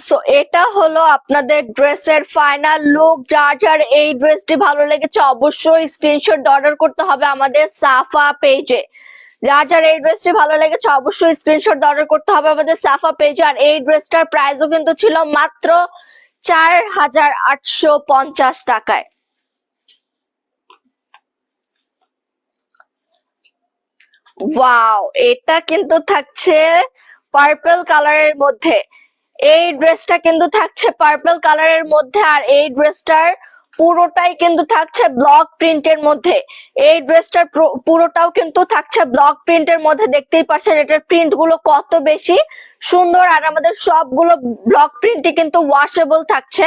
সো এটা হলো আপনাদের ড্রেসের ফাইনাল লুক। যার যার এই ড্রেসটি ভালো লেগেছে অবশ্যই স্ক্রিনশট অর্ডার করতে হবে আমাদের সাফা পেজে। যার যার এই ড্রেসটি ভালো লেগেছে অবশ্যই স্ক্রিনশট অর্ডার করতে হবে আমাদের সাফা পেজে। আর এই ড্রেসটার প্রাইসও কিন্তু ছিল মাত্র 4850 টাকায়। ওয়াও, এটা কিন্তু থাকছে পার্পল কালারের মধ্যে। এই ড্রেসটা কিন্তু থাকছে পার্পল কালারের মধ্যে, আর এই ড্রেসটার পুরোটাই কিন্তু থাকছে ব্লক প্রিন্টের মধ্যে। এই ড্রেসটার পুরোটাও কিন্তু থাকছে ব্লক প্রিন্টের মধ্যে। দেখতেই পাচ্ছেন এটার প্রিন্ট গুলো কত বেশি সুন্দর, আর আমাদের সবগুলো ব্লক প্রিন্টই কিন্তু ওয়াশেবল থাকছে।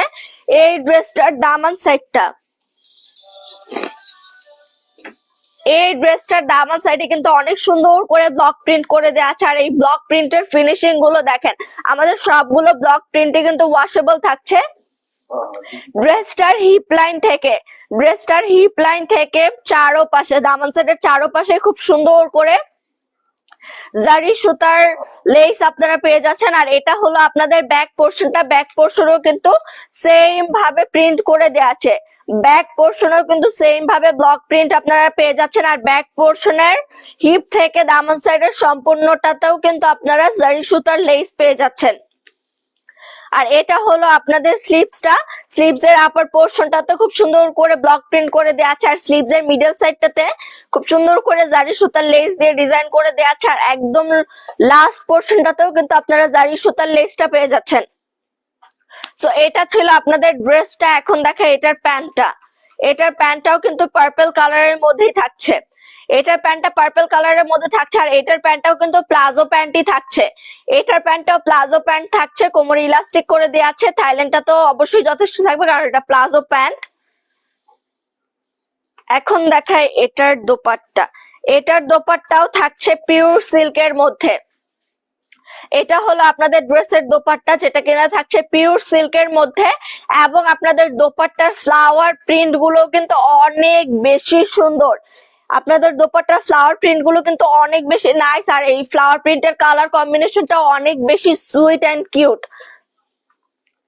এই ড্রেসটার দামান সাইডটা, এই ড্রেসটার দামান সাইডে কিন্তু অনেক সুন্দর করে ব্লক প্রিন্ট করে দেওয়া আছে। আর এই ব্লক প্রিন্টের ফিনিশিং গুলো দেখেন, আমাদের সবগুলো ব্লক প্রিন্টে কিন্তু ওয়াশেবল থাকছে। ড্রেসটার হিপ লাইন থেকে চারোপাশে, দামান সাইডের চারোপাশে খুব সুন্দর করে জারি সুতার লেস আপনারা পেয়ে যাচ্ছেন। আর এটা হলো আপনাদের ব্যাক পোর্শনটা। ব্যাক পোর্শনও কিন্তু সেম ভাবে প্রিন্ট করে দেওয়া আছে। ব্যাক পোর্শনেও কিন্তু সেম ভাবে ব্লক প্রিন্ট আপনারা পেয়ে যাচ্ছেন। আর ব্যাক পোর্শনের হিপ থেকে দামান সাইডের সম্পূর্ণটাতেও কিন্তু আপনারা জারি সুতার লেস পেয়ে যাচ্ছেন। আর এটা হলো আপনাদের স্লিভসটা। স্লিভস এর আপার পোর্শনটাতে খুব সুন্দর করে ব্লক প্রিন্ট করে দেওয়া আছে, আর স্লিভস এর মিডল সাইডটাতে খুব সুন্দর করে জারি সুতার লেস দিয়ে ডিজাইন করে দেওয়া আছে। আর একদম লাস্ট পোর্শনটাতেও কিন্তু আপনারা জারি সুতার লেসটা পেয়ে যাচ্ছেন। সো এটা ছিল আপনাদের ড্রেসটা। এখন দেখা এটার প্যান্টটা। এটার প্যান্টটাও কিন্তু পার্পল কালারের মধ্যেই থাকছে। এটার প্যান্টটা পার্পল কালারের মধ্যে থাকছে, আর এটার প্যান্টটাও কিন্তু প্লাজো প্যান্টই থাকছে। এটার প্যান্টটাও প্লাজো প্যান্ট থাকছে, কোমরে ইলাস্টিক করে দেওয়া আছে। থাইল্যান্ডটা তো অবশ্যই যথেষ্ট থাকবে, কারণ এটা প্লাজো প্যান্ট। এখন দেখায় এটার দোপাট্টা। এটার দোপাট্টাও থাকছে পিওর সিল্কের মধ্যে। এটা হলো আপনাদের ড্রেসের দোপাট্টা, যেটা কিনা থাকছে পিওর সিল্কের মধ্যে, এবং আপনাদের দোপাট্টার ফ্লাওয়ার প্রিন্ট গুলো কিন্তু অনেক বেশি সুন্দর। আপনাদের দোপাট্টার ফ্লাওয়ার প্রিন্ট গুলো কিন্তু অনেক বেশি নাইস, আর এই ফ্লাওয়ার প্রিন্টের কালার কম্বিনেশনটা অনেক বেশি সুইট এন্ড কিউট।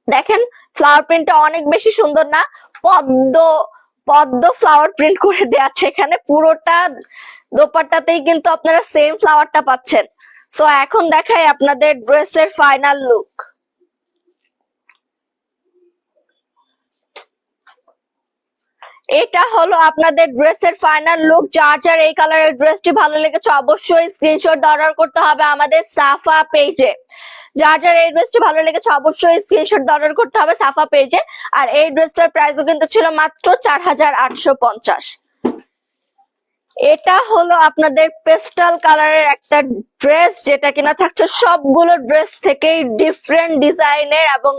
দেখেন ফ্লাওয়ার প্রিন্টটা অনেক বেশি সুন্দর না? পদ্ম পদ্ম ফ্লাওয়ার প্রিন্ট করে দেওয়া আছে এখানে। পুরোটা দোপাট্টাতেই কিন্তু আপনারা সেম ফ্লাওয়ারটা পাচ্ছেন। সো এখন দেখাই আপনাদের ড্রেসের ফাইনাল লুক। এটা হলো আপনাদের ড্রেসের ফাইনাল লুক। যার যার এই কালারের ড্রেসটি ভালো লেগেছে অবশ্যই স্ক্রিনশট অর্ডার করতে হবে আমাদের সাফা পেজে। যার যার এই ড্রেসটি ভালো লেগেছে অবশ্যই স্ক্রিনশট অর্ডার করতে হবে সাফা পেজে। আর এই ড্রেসটার প্রাইসও কিন্তু ছিল মাত্র 4850। এটা হলো আপনাদের পেস্টাল কালারের একটা ড্রেস, যেটা কিনা থাকছে সবগুলো ড্রেস থেকেই ডিফারেন্ট ডিজাইনের এবং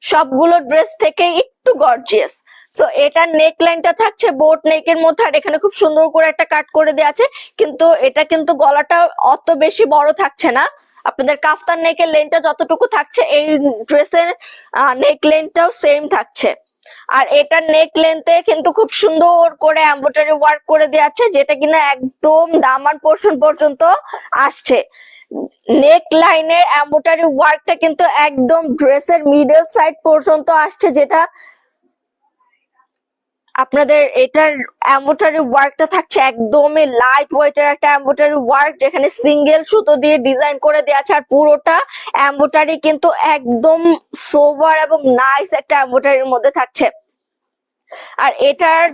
সবগুলো ড্রেস থেকে একটু গর্জিয়াস। সো এটার নেক লাইনটা থাকছে বোট নেকের মধ্যে, আর এখানে খুব সুন্দর করে একটা কাট করে দেওয়া আছে। কিন্তু এটা কিন্তু গলাটা অত বেশি বড় থাকছে না। আপনাদের কাফতান নেকের লেনটা যতটুকু থাকছে এই ড্রেসের নেক লেনটাও সেম থাকছে। আর এটার নেক লেন্থে কিন্তু খুব সুন্দর করে এমব্রয়ডারি ওয়ার্ক করে দেওয়া আছে, যেটা কিনা একদম দামান পোর্শন পর্যন্ত আসছে। নেক লাইনের এমব্রয়ডারি ওয়ার্কটা কিন্তু একদম ড্রেসের মিডল সাইড পর্যন্ত আসছে, যেটা আপনাদের এটার এমব্রয়ডারি ওয়ার্কটা থাকছে একদমই লাইট ওয়েটের একটা এমব্রয়ডারি ওয়ার্ক, যেখানে সিঙ্গেল সুতো দিয়ে ডিজাইন করে দেওয়া আছে। আর পুরোটা এমব্রয়ডারি কিন্তু একদম সোভার এবং নাইস একটা এমব্রয়ডারির মধ্যে থাকছে। আর এটার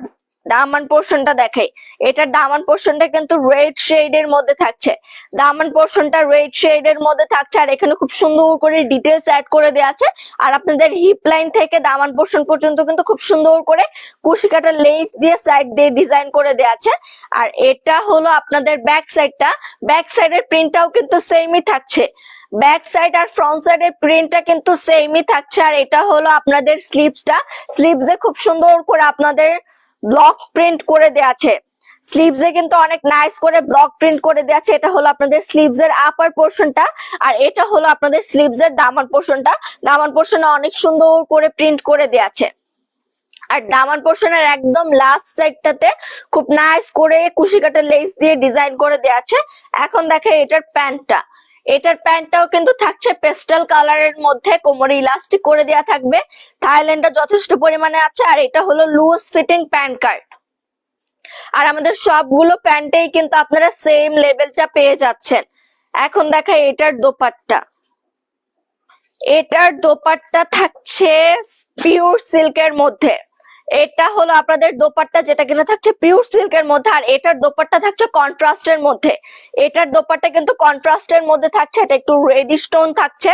দামান পোর্শনটা দেখাই, এটার দামান পোর্শনটা কিন্তু রেড শেড এর মধ্যে থাকছে। দামান পোর্শনটা রেড শেড এর মধ্যে থাকছে, আর এখানে খুব সুন্দর করে ডিটেলস অ্যাড করে দেওয়া আছে। আর আপনাদের হিপ লাইন থেকে দামান পোর্শন পর্যন্ত কিন্তু খুব সুন্দর করে কুশি কাটা লেস দিয়ে সাইড দিয়ে ডিজাইন করে দেওয়া আছে। আর এটা হলো আপনাদের ব্যাক সাইডটা, ব্যাক সাইডের প্রিন্টটাও কিন্তু সেমই থাকছে। ব্যাক সাইড আর ফ্রন্ট সাইডের প্রিন্টটা কিন্তু সেমই থাকছে। আর এটা হলো আপনাদের স্লিভসটা, স্লিভসে খুব সুন্দর করে আপনাদের ব্লক প্রিন্ট করে দেওয়া আছে। স্লিভসে কিন্তু অনেক নাইস করে ব্লক প্রিন্ট করে দেওয়া আছে। এটা হলো আপনাদের স্লিভস এর আপার পোর্শনটা, আর এটা হলো আপনাদের স্লিভস এর দামান পোর্শনটা। দামান পোর্শনে অনেক সুন্দর করে প্রিন্ট করে দেওয়া আছে। আর দামান পোর্শনের একদম লাস্ট সাইডটাতে খুব নাইস করে কুশি কাটা লেস দিয়ে ডিজাইন করে দেওয়া আছে। এখন দেখে এটার প্যান্টটা, এটার প্যান্টটাও কিন্তু থাকছে পেস্টাল কালারের মধ্যে, কোমরে ইলাস্টিক করে দেওয়া থাকবে, থাইল্যান্ডটা যথেষ্ট পরিমাণে আছে। আর এটা হলো লুজ ফিটিং প্যান্ট কার্ড। আর আমাদের সবগুলো প্যান্টেই কিন্তু আপনারা সেম লেভেলটা পেয়ে যাচ্ছেন। এখন দেখাই এটার দোপাট্টা, এটার দোপাট্টা থাকছে পিওর সিল্কের মধ্যে। এটা হলো আপনাদের দোপাট্টা, যেটা কিনা থাকছে পিওর সিল্কের মধ্যে। আর এটার দোপাট্টা থাকছে কন্ট্রাস্টের মধ্যে। এটার দোপাট্টা কিন্তু কন্ট্রাস্টের মধ্যে থাকছে, এটা একটু রেডিশ টোন থাকছে।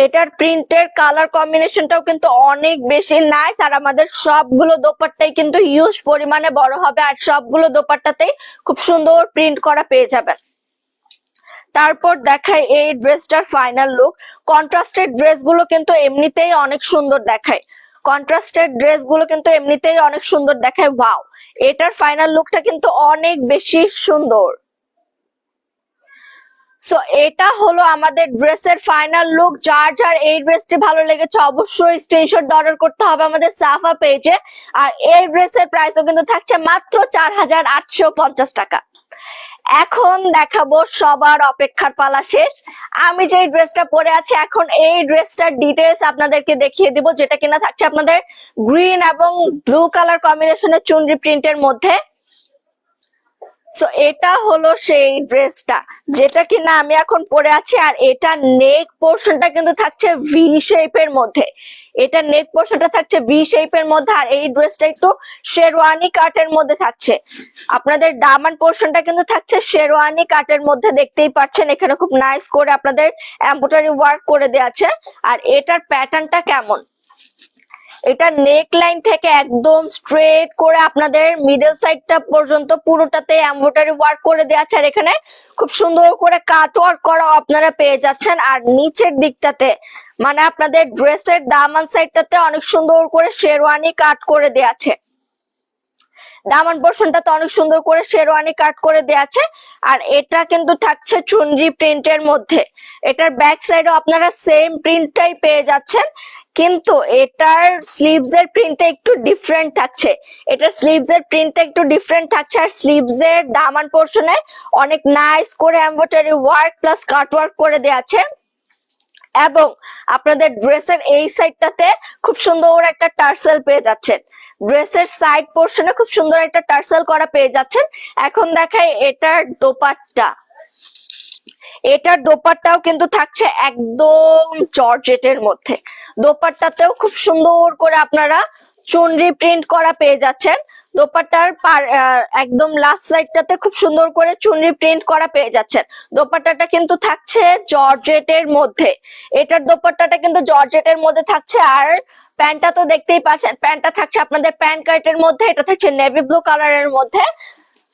এটার প্রিন্টের কালার কম্বিনেশনটাও কিন্তু অনেক বেশি নাইস। আর আমাদের সবগুলো দোপাট্টাই কিন্তু হিউজ পরিমাণে বড় হবে, আর সবগুলো দোপাট্টাতেই খুব সুন্দর প্রিন্ট করা পেয়ে যাবেন। তারপর দেখাই এই ড্রেসটার ফাইনাল লুক। কন্ট্রাস্টেড ড্রেসগুলো কিন্তু এমনিতেই অনেক সুন্দর দেখায়, কন্ট্রাস্টেড ড্রেসগুলো কিন্তু এমনিতেই অনেক সুন্দর দেখায়। ওয়াও, এটার ফাইনাল লুকটা কিন্তু অনেক বেশি সুন্দর। সো এটা হলো আমাদের ড্রেসের ফাইনাল লুক। যার যার এই ড্রেসটি ভালো লেগেছে অবশ্যই স্ক্রিনশট অর্ডার করতে হবে আমাদের সাফা পেজে। আর এই ড্রেসের প্রাইসও কিন্তু থাকছে মাত্র 4850 টাকা। এখন দেখাবো সবার অপেক্ষার পালা শেষ। আমি যে ড্রেসটা পরে আছি এখন, এই ড্রেসটার ডিটেলস আপনাদেরকে দেখিয়ে দিব, যেটা কিনা থাকছে আপনাদের গ্রিন এবং ব্লু কালার কম্বিনেশনের চুনরি প্রিন্টের মধ্যে। সো এটা হলো সেই ড্রেসটা যেটা কিনা আমি এখন পরে আছি। আর এটা নেক পোর্শনটা কিন্তু থাকছে ভি শেপের মধ্যে, এটা নেক পোর্শনটা থাকছে ভি শেপের মধ্যে। আর এই ড্রেসটা একটু শেরওয়ানি কাটের মধ্যে থাকছে। আপনাদের দামান পোর্শনটা কিন্তু থাকছে শেরওয়ানি কাটের মধ্যে, দেখতেই পাচ্ছেন এখানে খুব নাইস করে আপনাদের এমব্রয়ডারি ওয়ার্ক করে দেওয়া আছে। আর এটার প্যাটার্নটা কেমন, এটা নেক লাইন থেকে একদম স্ট্রেট করে আপনাদের মিডল সাইডটা পর্যন্ত পুরোটাতে এমব্রয়ডারি ওয়ার্ক করে দেওয়া আছে। আর এখানে খুব সুন্দর করে কাট ওয়ার্ক করা আপনারা পেয়ে যাচ্ছেন। আর নিচের দিকটাতে মানে আপনাদের ড্রেসের দামান সাইডটাতে অনেক সুন্দর করে শেরওয়ানি কাট করে দেওয়া আছে। দামান পোর্শনটাতে অনেক সুন্দর করে শেরওয়ানি কাট করে দেওয়া আছে। আর এটা কিন্তু থাকছে চুনরি প্রিন্টের মধ্যে। এটার ব্যাক সাইডও আপনারা সেম প্রিন্টটাই পেয়ে যাচ্ছেন, কিন্তু এটার স্লিভস এর প্রিন্টটা একটু ডিফারেন্ট থাকছে। এটার স্লিভস এর প্রিন্টটা একটু ডিফারেন্ট থাকছে। আর স্লিভস এর দামান পোর্শনে অনেক নাইস করে এমব্রয়ডারি ওয়ার্ক প্লাস কাট ওয়ার্ক করে দেওয়া আছে। এবং আপনাদের ড্রেসের এই সাইডটাতে খুব সুন্দর একটা টার্সেল পেয়ে যাচ্ছেন, ড্রেসের সাইড পোর্শনে খুব সুন্দর একটা টার্সেল করা পেয়ে যাচ্ছেন। এখন দেখাই এটার দোপাট্টা, এটার দোপাট্টাও কিন্তু থাকছে একদম জর্জেটের মধ্যে। দোপাট্টাতেও খুব সুন্দর করে আপনারা চুনরি প্রিন্ট করা পেয়ে যাচ্ছেন। দোপাট্টার একদম লাস্ট সাইডটাতে খুব সুন্দর করে চুনরি প্রিন্ট করা পেয়ে যাচ্ছেন। দোপাট্টাটা কিন্তু থাকছে জর্জেটের মধ্যে, এটার দোপাট্টাটা কিন্তু জর্জেটের মধ্যে থাকছে। আর প্যান্টটা তো দেখতেই পাচ্ছেন, প্যান্টটা থাকছে আপনাদের প্যান্ট কার্টের মধ্যে, এটা থাকছে নেভি ব্লু কালারের মধ্যে।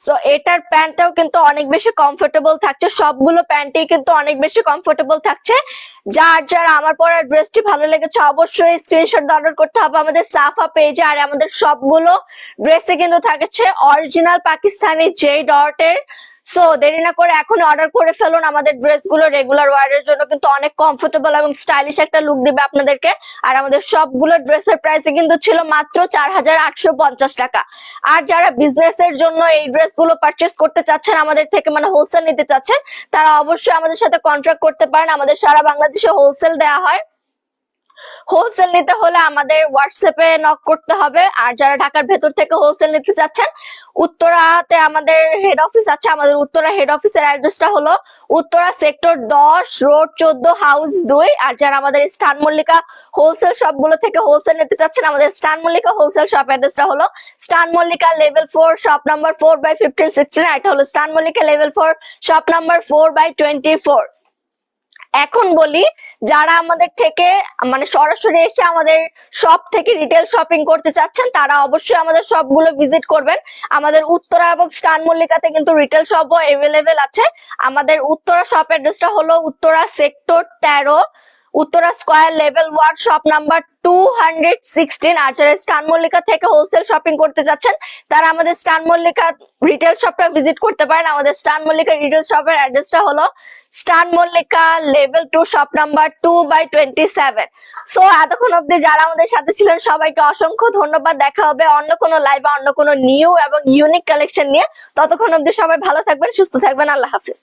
সো এটার প্যান্টটাও কিন্তু অনেক বেশি কমফোর্টেবল থাকছে, সবগুলো প্যান্টই কিন্তু অনেক বেশি কমফোর্টেবল থাকছে। যার যার আমার পরা ড্রেসটি ভালো লেগেছে অবশ্যই স্ক্রিনশট অর্ডার করতে হবে আমাদের সাফা পেজে। আর আমাদের সবগুলো ড্রেসে কিন্তু থাকছে অরিজিনাল পাকিস্তানি যে ডটের সো দেরি না করে এখন অর্ডার করে ফেলুন। আমাদের ড্রেসগুলো রেগুলার ওয়ারের জন্য কিন্তু অনেক কমফোর্টেবল এবং স্টাইলিশ একটা লুক দিবে আপনাদেরকে। আর আমাদের সবগুলো ড্রেসের প্রাইসে কিন্তু ছিল মাত্র 4,850 টাকা। আর যারা বিজনেস এর জন্য এই ড্রেসগুলো পারচেস করতে চাচ্ছেন আমাদের থেকে, মানে হোলসেল নিতে চাচ্ছেন, তারা অবশ্যই আমাদের সাথে কন্ট্রাক্ট করতে পারেন। আমাদের সারা বাংলাদেশে হোলসেল দেওয়া হয়। হোলসেল নিতে হলে আমাদের হোয়াটসঅ্যাপে নক করতে হবে। আর যারা ঢাকার ভেতর থেকে হোলসেল নিতে চাচ্ছেন, উত্তরাতে আমাদের হেড অফিস আছে। আমাদের উত্তরা হেড অফিসের অ্যাড্রেসটা হলো উত্তরা সেক্টর 10 রোড 14 হাউস 2। আর যারা আমাদের স্টান মল্লিকা হোলসেল শপগুলো থেকে হোলসেল নিতে চাচ্ছেন, আমাদের স্টান মল্লিকা হোলসেল শপ অ্যাড্রেসটা হলো স্টান মল্লিকা লেভেল 4 শপ নাম্বার 4/1516। এটা হলো স্টান মল্লিকা লেভেল 4 শপ নাম্বার 4/24। এখন বলি, যারা আমাদের থেকে মানে সরাসরি এসে আমাদের শপ থেকে রিটেল শপিং করতে চাচ্ছেন, তারা অবশ্যই আমাদের শপগুলো ভিজিট করবেন। আমাদের উত্তরা এবং স্টান মল্লিকাতে কিন্তু রিটেল শপও এভেলেবেল আছে। আমাদের উত্তরা শপ অ্যাড্রেসটা হলো Uttara sector 13 Uttara square level 1 shop number 216। আর যারা স্টান মল্লিকা থেকে হোলসেল শপিং করতে যাচ্ছেন, তারা আমাদের স্টান মল্লিকা রিটেল শপটা ভিজিট করতে পারেন। আমাদের স্টান মল্লিকা রিটেল শপের অ্যাড্রেসটা হলো স্টান Mallika level 2 shop number 2/27। So এতক্ষণ অব্দি যারা আমাদের সাথে ছিলেন সবাইকে অসংখ্য ধন্যবাদ। দেখা হবে অন্য কোনো লাইভে অন্য কোনো নিউ এবং ইউনিক কালেকশন নিয়ে। ততক্ষণ অব্দি সবাই ভালো থাকবেন, সুস্থ থাকবেন। আল্লাহ হাফিজ।